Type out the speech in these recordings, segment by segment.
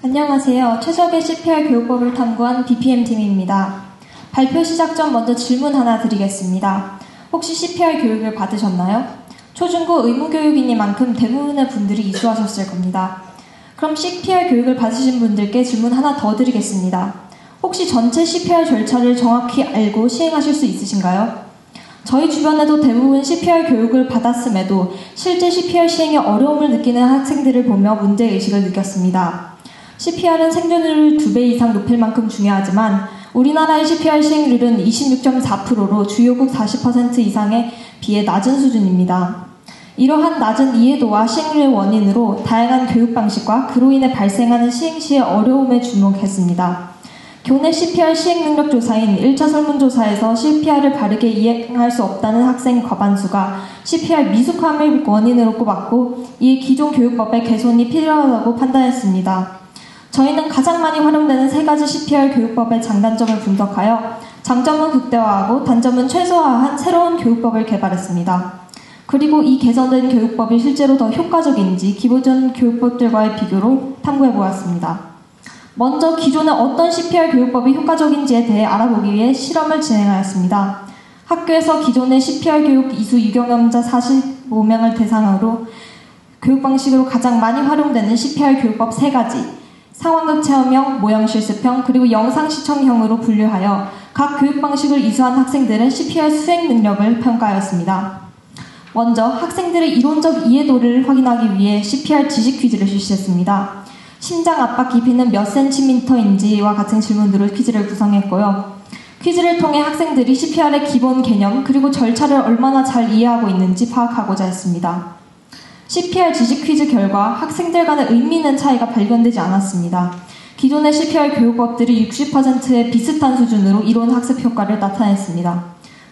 안녕하세요. 최적의 CPR 교육법을 탐구한 BPM팀입니다. 발표 시작 전 먼저 질문 하나 드리겠습니다. 혹시 CPR 교육을 받으셨나요? 초중고 의무교육이니만큼 대부분의 분들이 이수하셨을 겁니다. 그럼 CPR 교육을 받으신 분들께 질문 하나 더 드리겠습니다. 혹시 전체 CPR 절차를 정확히 알고 시행하실 수 있으신가요? 저희 주변에도 대부분 CPR 교육을 받았음에도 실제 CPR 시행에 어려움을 느끼는 학생들을 보며 문제의식을 느꼈습니다. CPR은 생존율을 2배 이상 높일 만큼 중요하지만 우리나라의 CPR 시행률은 26.4%로 주요국 40% 이상에 비해 낮은 수준입니다. 이러한 낮은 이해도와 시행률의 원인으로 다양한 교육 방식과 그로 인해 발생하는 시행 시의 어려움에 주목했습니다. 교내 CPR 시행 능력 조사인 1차 설문조사에서 CPR을 바르게 이행할 수 없다는 학생 과반수가 CPR 미숙함을 원인으로 꼽았고 이에 기존 교육법의 개선이 필요하다고 판단했습니다. 저희는 가장 많이 활용되는 3가지 CPR 교육법의 장단점을 분석하여 장점은 극대화하고 단점은 최소화한 새로운 교육법을 개발했습니다. 그리고 이 개선된 교육법이 실제로 더 효과적인지 기존 교육법들과의 비교로 탐구해보았습니다. 먼저 기존의 어떤 CPR 교육법이 효과적인지에 대해 알아보기 위해 실험을 진행하였습니다. 학교에서 기존의 CPR 교육 이수 유경험자 45명을 대상으로 교육 방식으로 가장 많이 활용되는 CPR 교육법 3가지 상황극 체험형, 모형 실습형, 그리고 영상 시청형으로 분류하여 각 교육 방식을 이수한 학생들은 CPR 수행 능력을 평가하였습니다. 먼저 학생들의 이론적 이해도를 확인하기 위해 CPR 지식 퀴즈를 실시했습니다. 심장 압박 깊이는 몇 cm인지와 같은 질문으로 퀴즈를 구성했고요. 퀴즈를 통해 학생들이 CPR의 기본 개념 그리고 절차를 얼마나 잘 이해하고 있는지 파악하고자 했습니다. CPR 지식 퀴즈 결과 학생들 간의 의미 있는 차이가 발견되지 않았습니다. 기존의 CPR 교육법들이 60%의 비슷한 수준으로 이론 학습 효과를 나타냈습니다.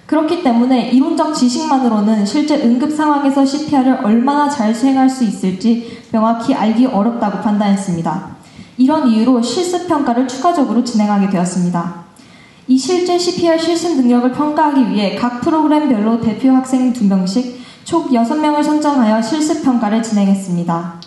그렇기 때문에 이론적 지식만으로는 실제 응급 상황에서 CPR을 얼마나 잘 수행할 수 있을지 명확히 알기 어렵다고 판단했습니다. 이런 이유로 실습평가를 추가적으로 진행하게 되었습니다. 이 실제 CPR 실습 능력을 평가하기 위해 각 프로그램별로 대표 학생 2명씩 총 6명을 선정하여 실습평가를 진행했습니다.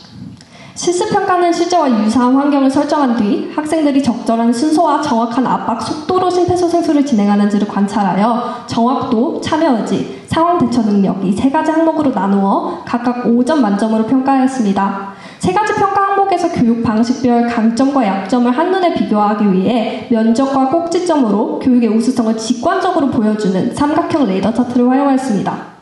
실습평가는 실제와 유사한 환경을 설정한 뒤 학생들이 적절한 순서와 정확한 압박, 속도로 심폐소생술을 진행하는지를 관찰하여 정확도, 참여의지, 상황 대처 능력 이 3가지 항목으로 나누어 각각 5점 만점으로 평가하였습니다. 3가지 평가 항목에서 교육 방식별 강점과 약점을 한눈에 비교하기 위해 면적과 꼭지점으로 교육의 우수성을 직관적으로 보여주는 삼각형 레이더 차트를 활용하였습니다.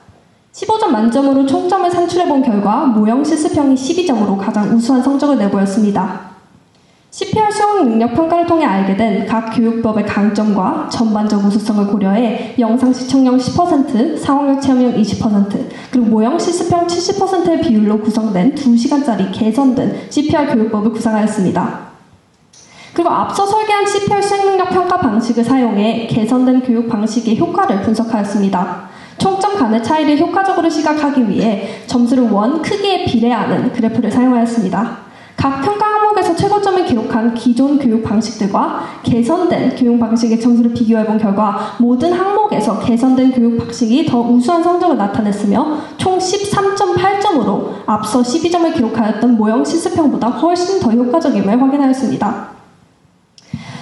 15점 만점으로 총점을 산출해본 결과 모형 실습형이 12점으로 가장 우수한 성적을 내보였습니다. CPR 수행 능력 평가를 통해 알게 된 각 교육법의 강점과 전반적 우수성을 고려해 영상 시청형 10%, 상황극 체험형 20%, 그리고 모형 실습형 70%의 비율로 구성된 2시간짜리 개선된 CPR 교육법을 구상하였습니다. 그리고 앞서 설계한 CPR 수행 능력 평가 방식을 사용해 개선된 교육 방식의 효과를 분석하였습니다. 총점 간의 차이를 효과적으로 시각하기 위해 점수를 원 크기에 비례하는 그래프를 사용하였습니다. 각 평가 항목에서 최고점을 기록한 기존 교육 방식들과 개선된 교육 방식의 점수를 비교해본 결과 모든 항목에서 개선된 교육 방식이 더 우수한 성적을 나타냈으며 총 13.8점으로 앞서 12점을 기록하였던 모형 실습형보다 훨씬 더 효과적임을 확인하였습니다.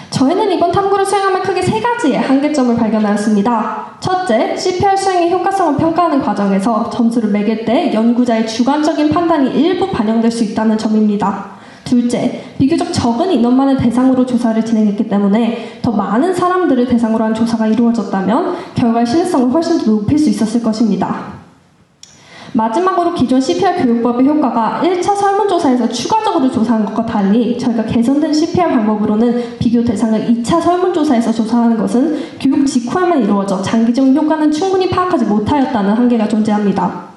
저희는 이번 탐구를 수행하며 크게 3가지의 한계점을 발견하였습니다. 첫째, CPR 수행의 효과성을 평가하는 과정에서 점수를 매길 때 연구자의 주관적인 판단이 일부 반영될 수 있다는 점입니다. 둘째, 비교적 적은 인원만을 대상으로 조사를 진행했기 때문에 더 많은 사람들을 대상으로 한 조사가 이루어졌다면 결과의 신뢰성을 훨씬 더 높일 수 있었을 것입니다. 마지막으로 기존 CPR 교육법의 효과가 1차 설문조사에서 추가적으로 조사한 것과 달리 저희가 개선된 CPR 방법으로는 비교 대상을 2차 설문조사에서 조사하는 것은 교육 직후에만 이루어져 장기적인 효과는 충분히 파악하지 못하였다는 한계가 존재합니다.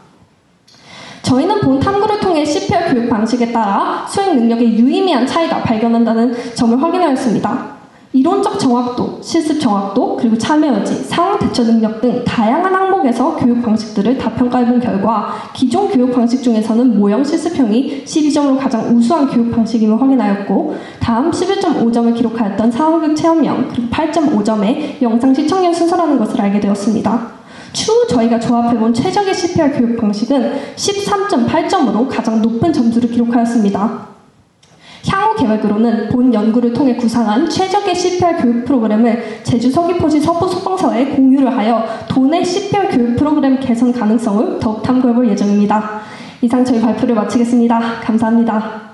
저희는 본 탐구를 통해 CPR 교육 방식에 따라 수행 능력의 유의미한 차이가 발견한다는 점을 확인하였습니다. 이론적 정확도, 실습 정확도, 그리고 참여의지, 상황 대처 능력 등 다양한 항목에서 교육 방식들을 다 평가해본 결과 기존 교육 방식 중에서는 모형 실습형이 12점으로 가장 우수한 교육 방식임을 확인하였고 다음 11.5점을 기록하였던 상황극 체험형, 그리고 8.5점의 영상 시청형 순서라는 것을 알게 되었습니다. 추후 저희가 조합해본 최적의 CPR 교육 방식은 13.8점으로 가장 높은 점수를 기록하였습니다. 향후 계획으로는 본 연구를 통해 구상한 최적의 CPR 교육 프로그램을 제주 서귀포시 서부소방서에 공유를 하여 도내 CPR 교육 프로그램 개선 가능성을 더욱 탐구해볼 예정입니다. 이상 저희 발표를 마치겠습니다. 감사합니다.